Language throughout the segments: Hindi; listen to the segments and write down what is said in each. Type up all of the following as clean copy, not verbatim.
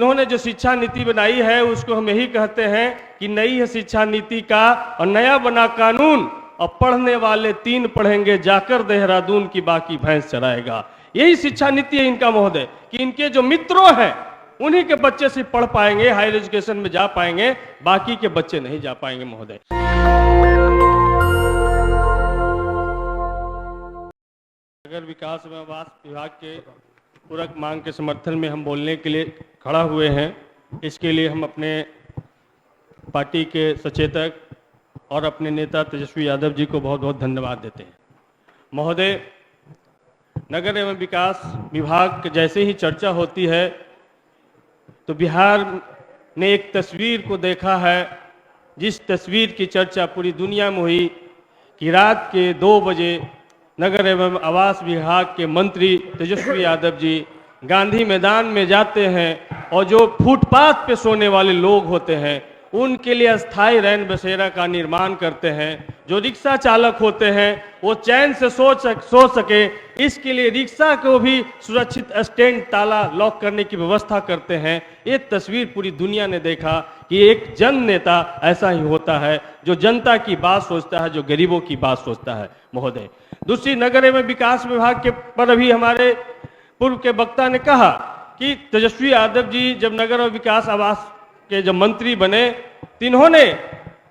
इन्होंने जो शिक्षा नीति बनाई है उसको हम यही कहते हैं कि नई है शिक्षा नीति का और नया बना कानून, और पढ़ने वाले 3 पढ़ेंगे जाकर देहरादून की बाकी भैंस चराएगा। यही शिक्षा नीति है इनका महोदय, कि इनके जो मित्रों हैं उन्हीं के बच्चे से पढ़ पाएंगे, हायर एजुकेशन में जा पाएंगे, बाकी के बच्चे नहीं जा पाएंगे महोदय। नगर विकास एवं आवास विभाग के पूरक मांग के समर्थन में हम बोलने के लिए खड़ा हुए हैं। इसके लिए हम अपने पार्टी के सचेतक और अपने नेता तेजस्वी यादव जी को बहुत बहुत धन्यवाद देते हैं। महोदय, नगर एवं विकास विभाग के जैसे ही चर्चा होती है तो बिहार ने एक तस्वीर को देखा है, जिस तस्वीर की चर्चा पूरी दुनिया में हुई कि रात के 2 बजे नगर एवं आवास विभाग के मंत्री तेजस्वी यादव जी गांधी मैदान में जाते हैं और जो फुटपाथ पे सोने वाले लोग होते हैं उनके लिए अस्थायी रैन बसेरा का निर्माण करते हैं। जो रिक्शा चालक होते हैं वो चैन से सो सके, इसके लिए रिक्शा को भी सुरक्षित स्टैंड ताला लॉक करने की व्यवस्था करते हैं। ये तस्वीर पूरी दुनिया ने देखा कि एक जन नेता ऐसा ही होता है, जो जनता की बात सोचता है, जो गरीबों की बात सोचता है महोदय। दूसरी, नगर एवं विकास विभाग के पर अभी हमारे पूर्व के वक्ता ने कहा कि तेजस्वी यादव जी जब नगर एवं विकास आवास के जब मंत्री बने तो इन्होंने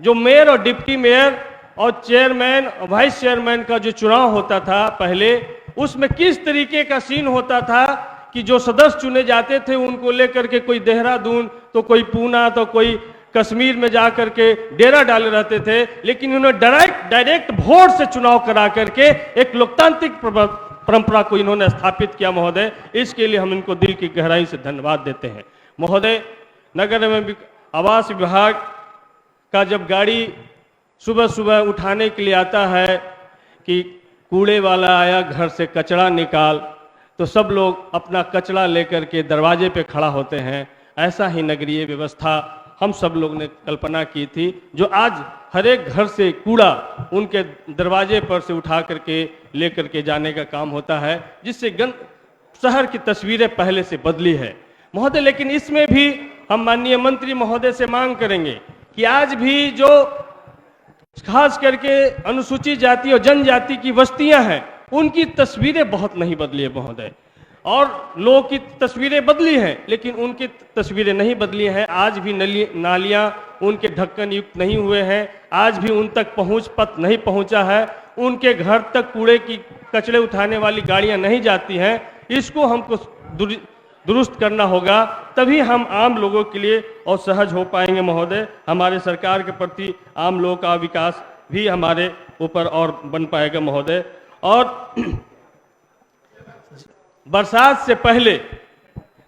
जो मेयर और डिप्टी मेयर और चेयरमैन और वाइस चेयरमैन का जो चुनाव होता था पहले, उसमें किस तरीके का सीन होता था कि जो सदस्य चुने जाते थे उनको लेकर के कोई देहरादून तो कोई पूना तो कोई कश्मीर में जा करके डेरा डाले रहते थे, लेकिन उन्होंने डायरेक्ट वोट से चुनाव करा करके एक लोकतांत्रिक परंपरा को इन्होंने स्थापित किया महोदय। इसके लिए हम इनको दिल की गहराई से धन्यवाद देते हैं महोदय। नगर एवं आवास विभाग का जब गाड़ी सुबह सुबह उठाने के लिए आता है कि कूड़े वाला आया घर से कचरा निकाल, तो सब लोग अपना कचरा लेकर के दरवाजे पे खड़ा होते हैं। ऐसा ही नगरीय व्यवस्था हम सब लोग ने कल्पना की थी, जो आज हर एक घर से कूड़ा उनके दरवाजे पर से उठा करके लेकर के जाने का काम होता है, जिससे शहर की तस्वीरें पहले से बदली है महोदय। लेकिन इसमें भी हम माननीय मंत्री महोदय से मांग करेंगे कि आज भी जो खास करके अनुसूचित जाति और जनजाति की बस्तियां हैं उनकी तस्वीरें बहुत नहीं बदली है महोदय, और लोगों की तस्वीरें बदली हैं लेकिन उनकी तस्वीरें नहीं बदली हैं। आज भी नालियां उनके ढक्कन युक्त नहीं हुए हैं, आज भी उन तक पहुंच पथ नहीं पहुंचा है, उनके घर तक कूड़े की कचरे उठाने वाली गाड़ियां नहीं जाती हैं। इसको हमको दुरुस्त करना होगा, तभी हम आम लोगों के लिए और सहज हो पाएंगे महोदय। हमारे सरकार के प्रति आम लोगों का विकास भी हमारे ऊपर और बन पाएगा महोदय। और बरसात से पहले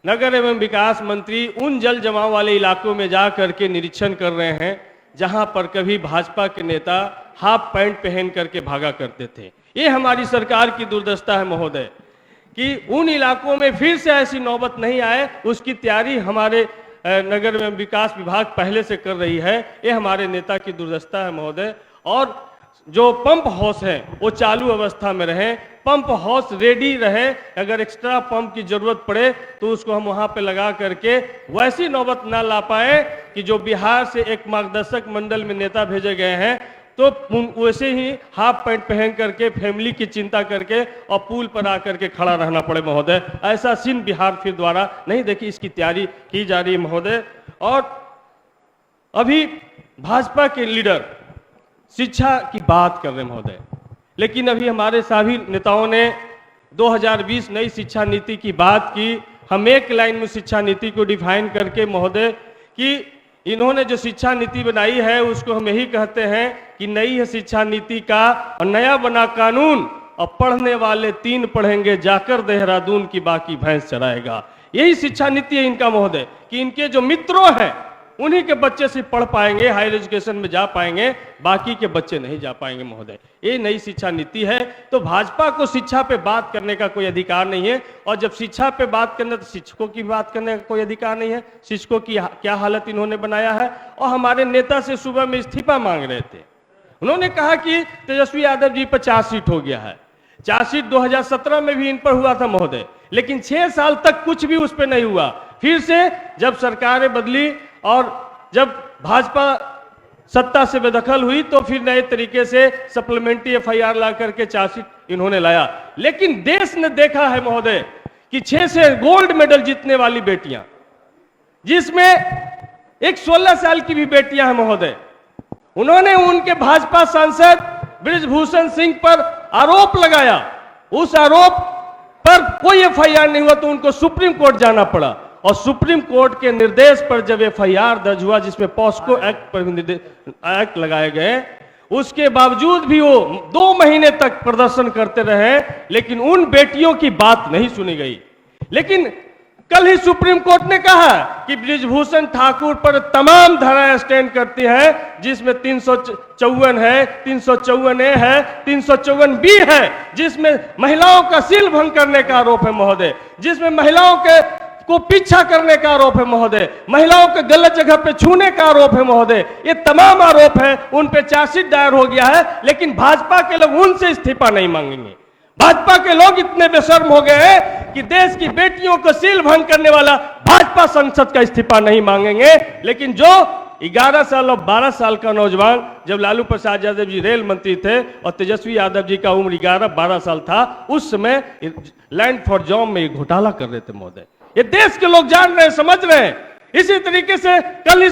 नगर एवं विकास मंत्री उन जल जमाव वाले इलाकों में जा करके निरीक्षण कर रहे हैं जहां पर कभी भाजपा के नेता हाफ पैंट पहन करके भागा करते थे। ये हमारी सरकार की दुर्दशा है महोदय, कि उन इलाकों में फिर से ऐसी नौबत नहीं आए, उसकी तैयारी हमारे नगर एवं विकास विभाग पहले से कर रही है। ये हमारे नेता की दुर्दशा है महोदय। और जो पंप हाउस है वो चालू अवस्था में रहे, पंप हाउस रेडी रहे, अगर एक्स्ट्रा पंप की जरूरत पड़े तो उसको हम वहां पे लगा करके वैसी नौबत ना ला पाए कि जो बिहार से एक मार्गदर्शक मंडल में नेता भेजे गए हैं तो वैसे ही हाफ पैंट पहन करके फैमिली की चिंता करके और पुल पर आकर के खड़ा रहना पड़े महोदय। ऐसा सीन बिहार फिर द्वारा नहीं देखी, इसकी तैयारी की जा रही है महोदय। और अभी भाजपा के लीडर शिक्षा की बात कर रहे हैं महोदय, लेकिन अभी हमारे सभी नेताओं ने 2020 नई शिक्षा नीति की बात की। हम एक लाइन में शिक्षा नीति को डिफाइन करके महोदय कि इन्होंने जो शिक्षा नीति बनाई है उसको हम यही कहते हैं कि नई है शिक्षा नीति का और नया बना कानून, और पढ़ने वाले 3 पढ़ेंगे जाकर देहरादून की बाकी भैंस चराएगा। यही शिक्षा नीति है इनका महोदय, कि इनके जो मित्रों हैं उन्हीं के बच्चे से पढ़ पाएंगे, हायर एजुकेशन में जा पाएंगे, बाकी के बच्चे नहीं जा पाएंगे महोदय। ये नई शिक्षा नीति है। तो भाजपा को शिक्षा पे बात करने का कोई अधिकार नहीं है, और जब शिक्षा पे बात करना तो शिक्षकों की बात करने का कोई अधिकार नहीं है। शिक्षकों की क्या हालत इन्होंने बनाया है। और हमारे नेता से सुबह में इस्तीफा मांग रहे थे, उन्होंने कहा कि तेजस्वी यादव जी पर चार्जशीट हो गया है। चार्जशीट 2017 में भी इन पर हुआ था महोदय, लेकिन 6 साल तक कुछ भी उस पर नहीं हुआ। फिर से जब सरकारें बदली और जब भाजपा सत्ता से बेदखल हुई तो फिर नए तरीके से सप्लीमेंट्री एफआईआर ला करके चार्जशीट इन्होंने लाया। लेकिन देश ने देखा है महोदय कि 6 से गोल्ड मेडल जीतने वाली बेटियां, जिसमें एक 16 साल की भी बेटियां हैं महोदय, उन्होंने उनके भाजपा सांसद बृजभूषण सिंह पर आरोप लगाया। उस आरोप पर कोई एफआईआर नहीं हुआ तो उनको सुप्रीम कोर्ट जाना पड़ा और सुप्रीम कोर्ट के निर्देश पर जब एफआईआर दर्ज हुआ जिसमें पॉस्को एक्ट पर एक्ट लगाए गए, उसके बावजूद भी वो 2 महीने तक प्रदर्शन करते रहे, लेकिन उन बेटियों की बात नहीं सुनी गई। लेकिन कल ही सुप्रीम कोर्ट ने कहा कि बृजभूषण ठाकुर पर तमाम धाराएं स्टैंड करती हैं, जिसमें 354 है, 354A है, 354B है, जिसमें महिलाओं का सील भंग करने का आरोप है महोदय, जिसमें महिलाओं के को पीछा करने का आरोप है महोदय, महिलाओं के गलत जगह पे छूने का आरोप है महोदय। ये तमाम आरोप है, उन पे चार्जशीट दायर हो गया है, लेकिन भाजपा के लोग उनसे इस्तीफा नहीं मांगेंगे। भाजपा के लोग इतने बेशर्म हो गए हैं कि देश की बेटियों को सील भंग करने वाला भाजपा सांसद का इस्तीफा नहीं मांगेंगे। लेकिन जो 11 साल और 12 साल का नौजवान, जब लालू प्रसाद यादव जी रेल मंत्री थे और तेजस्वी यादव जी का उम्र 11-12 साल था, उस समय लैंड फॉर जॉब में घोटाला कर रहे थे महोदय। ये देश के लोग जान रहे हैं, समझ रहे हैं। इसी तरीके से कल ही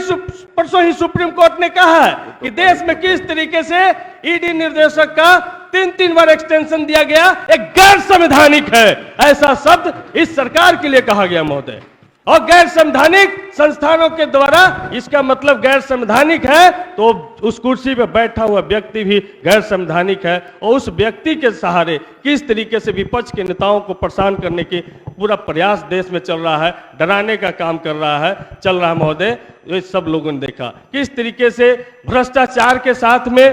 परसों ही सुप्रीम कोर्ट ने कहा है कि देश में किस तरीके से ईडी निर्देशक का 3 बार एक्सटेंशन दिया गया, एक गैर संवैधानिक है, ऐसा शब्द इस सरकार के लिए कहा गया महोदय। और गैर संवैधानिक संस्थानों के द्वारा इसका मतलब गैर संवैधानिक है तो उस कुर्सी पर बैठा हुआ व्यक्ति भी गैर संवैधानिक है, और उस व्यक्ति के सहारे किस तरीके से विपक्ष के नेताओं को परेशान करने की पूरा प्रयास देश में चल रहा है, डराने का काम कर रहा है, चल रहा है महोदय। ये सब लोगों ने देखा किस तरीके से भ्रष्टाचार के साथ में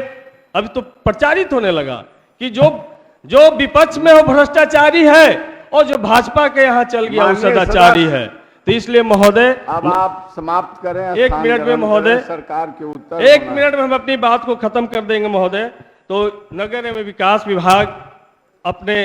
अभी तो प्रचारित होने लगा कि जो विपक्ष में वो भ्रष्टाचारी है और जो भाजपा के यहाँ चल गया वो सदाचारी है। तो इसलिए महोदय अब आप समाप्त करें। 1 मिनट में महोदय, सरकार के उत्तर 1 मिनट में हम अपनी बात को खत्म कर देंगे महोदय। तो नगर एवं विकास विभाग अपने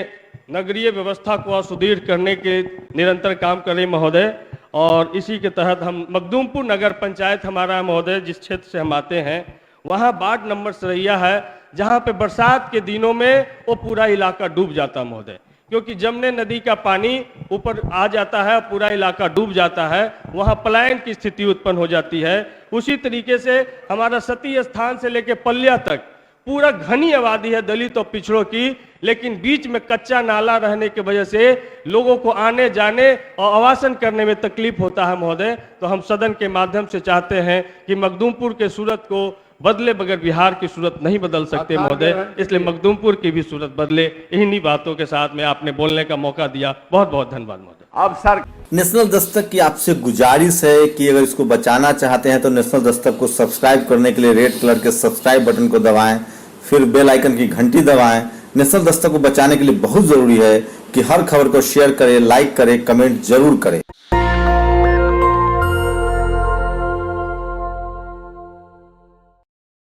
नगरीय व्यवस्था को सुदृढ़ करने के निरंतर काम कर रही महोदय, और इसी के तहत हम मखदूमपुर नगर पंचायत हमारा है महोदय, जिस क्षेत्र से हम आते हैं वहाँ वार्ड नंबर सरैया है, जहाँ पे बरसात के दिनों में वो पूरा इलाका डूब जाता महोदय, क्योंकि जमने नदी का पानी ऊपर आ जाता है, पूरा इलाका डूब जाता है, वहाँ पलायन की स्थिति उत्पन्न हो जाती है। उसी तरीके से हमारा सती स्थान से लेकर पलिया तक पूरा घनी आबादी है दलित और पिछड़ों की, लेकिन बीच में कच्चा नाला रहने की वजह से लोगों को आने जाने और आवासन करने में तकलीफ होता है महोदय। तो हम सदन के माध्यम से चाहते हैं कि मखदूमपुर के सूरत को बदले बगैर बिहार की सूरत नहीं बदल सकते महोदय, इसलिए मखदूमपुर की भी सूरत बदले। इन्हीं बातों के साथ में आपने बोलने का मौका दिया, बहुत बहुत धन्यवाद महोदय। अब सर नेशनल दस्तक की आपसे गुजारिश है कि अगर इसको बचाना चाहते हैं तो नेशनल दस्तक को सब्सक्राइब करने के लिए रेड कलर के सब्सक्राइब बटन को दबाएं, फिर बेल आइकन की घंटी दबाएं। नेशनल दस्तक को बचाने के लिए बहुत जरूरी है कि हर खबर को शेयर करें, लाइक करें, कमेंट जरूर करें।